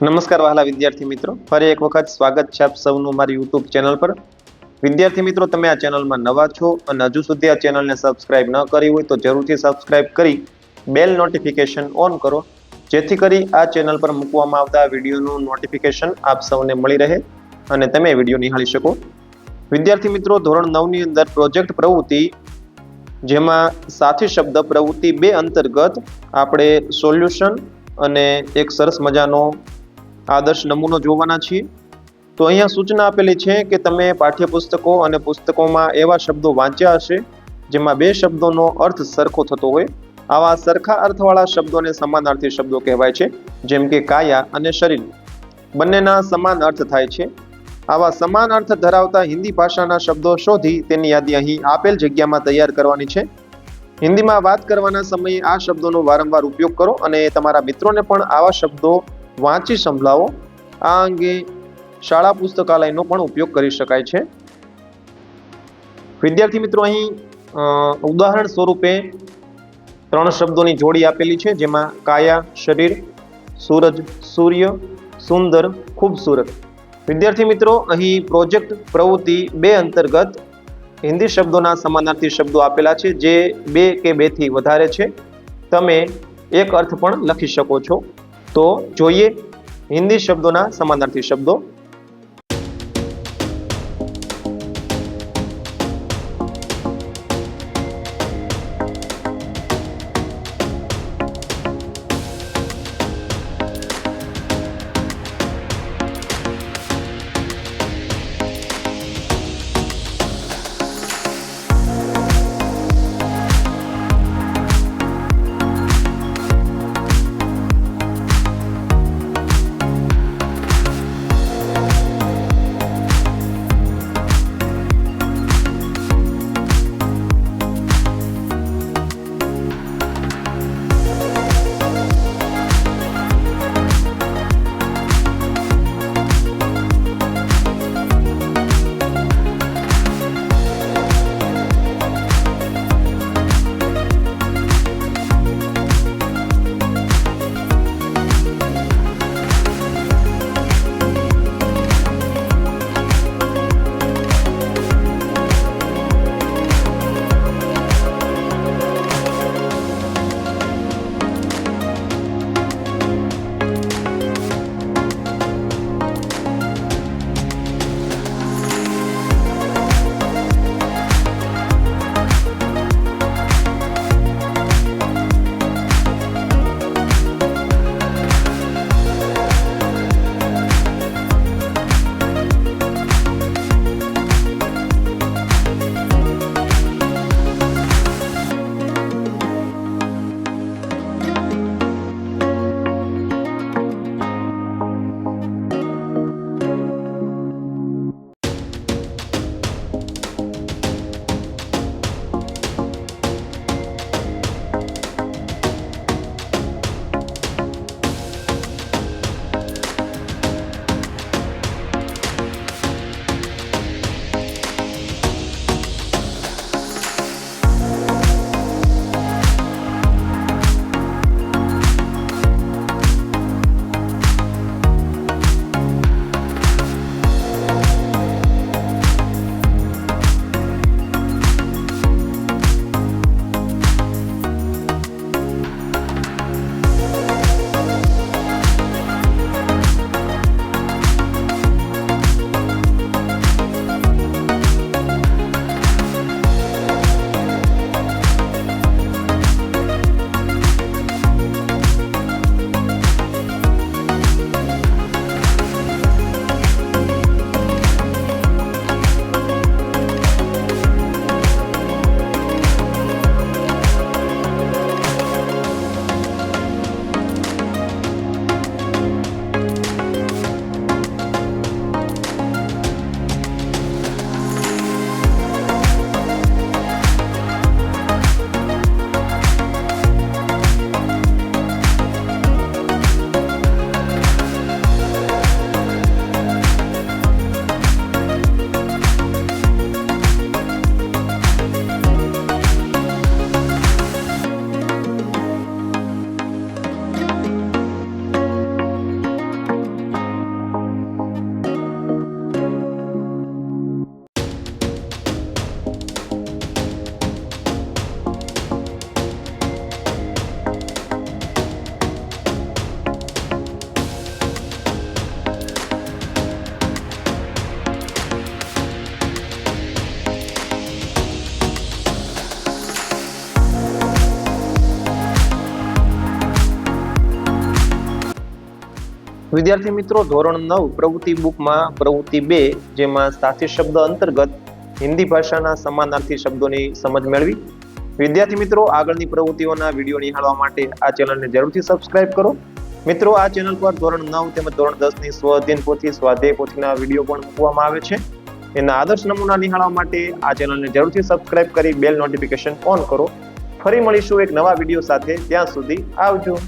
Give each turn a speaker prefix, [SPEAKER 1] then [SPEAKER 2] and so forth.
[SPEAKER 1] નમસ્કાર વહાલા વિદ્યાર્થી મિત્રો, ફરી એક વખત સ્વાગત છે આપ સૌનું મારી યુટ્યુબ ચેનલ પર। વિદ્યાર્થી મિત્રો, તમે આ ચેનલમાં નવા છો અને હજુ સુધી આ ચેનલને સબસ્ક્રાઇબ ન કરી હોય તો જરૂરથી સબસ્ક્રાઇબ કરી બેલ નોટિફિકેશન ઓન કરો, જેથી કરી આ ચેનલ પર મૂકવામાં આવતા વિડીયોનું નોટિફિકેશન આપ સૌને મળી રહે અને તમે વિડીયો નિહાળી શકો। વિદ્યાર્થી મિત્રો, ધોરણ 9 ની અંદર પ્રોજેક્ટ પ્રવૃત્તિ જેમાં સાથી શબ્દ પ્રવૃત્તિ 2 અંતર્ગત આપણે સોલ્યુશન અને એક સરસ મજાનો આદર્શ નમૂનો જોવાના છીએ। તો અહીંયા સૂચના આપેલી છે કે તમે પાઠ્યપુસ્તકો અને પુસ્તકોમાં એવા શબ્દો વાંચ્યા હશે જેમાં બે શબ્દોનો અર્થ સરખો થતો હોય। આવા સરખા અર્થવાળા શબ્દોને સમાનાર્થી શબ્દો કહેવાય છે, જેમ કે કાયા અને શરીર બંનેના સમાન અર્થ થાય છે। આવા સમાન અર્થ ધરાવતા હિન્દી ભાષાના શબ્દો શોધી તેની યાદી અહીં આપેલ જગ્યામાં તૈયાર કરવાની છે। હિન્દીમાં વાત કરવાના સમયે આ શબ્દોનો વારંવાર ઉપયોગ કરો અને તમારા મિત્રોને પણ આવા શબ્દો વાંચી સંભળાવો। આ અંગે શાળા પુસ્તકાલયનો પણ ઉપયોગ કરી શકાય છે। વિદ્યાર્થી મિત્રો, અહીં ઉદાહરણ સ્વરૂપે 3 શબ્દોની જોડી આપેલી છે, જેમાં કાયા શરીર, સૂરજ સૂર્ય, સુંદર ખૂબસૂરત। વિદ્યાર્થી મિત્રો, અહીં પ્રોજેક્ટ પ્રવૃત્તિ 2 અંતર્ગત હિન્દી શબ્દોના સમાનાર્થી શબ્દો આપેલા છે, જે 2 કે 2 થી વધારે છે। તમે એક અર્થ પણ લખી શકો છો। તો જોઈએ હિન્દી શબ્દોના સમાનાર્થી શબ્દો। વિદ્યાર્થી મિત્રો, ધોરણ 9 પ્રવૃત્તિ બુકમાં પ્રવૃત્તિ 2 જેમાં સાથી શબ્દ અંતર્ગત હિન્દી ભાષાના સમાનાર્થી શબ્દોની સમજ મેળવી. વિદ્યાર્થી મિત્રો, આગળની પ્રવૃત્તિઓના વિડીયો નિહાળવા માટે આ ચેનલને જરૂરથી સબસ્ક્રાઇબ કરો. મિત્રો, આ ચેનલ પર ધોરણ 9 તેમજ ધોરણ 10 ની સ્વ-અધ્યયન પોથી, સ્વાધ્યાય પોથીના વિડીયો પણ મૂકવામાં આવે છે. એના આદર્શ નમૂના નિહાળવા માટે આ ચેનલને જરૂરથી સબસ્ક્રાઇબ કરી બેલ નોટિફિકેશન ઓન કરો. ફરી મળીશું એક નવા વિડીયો સાથે. ત્યાં સુધી આવજો.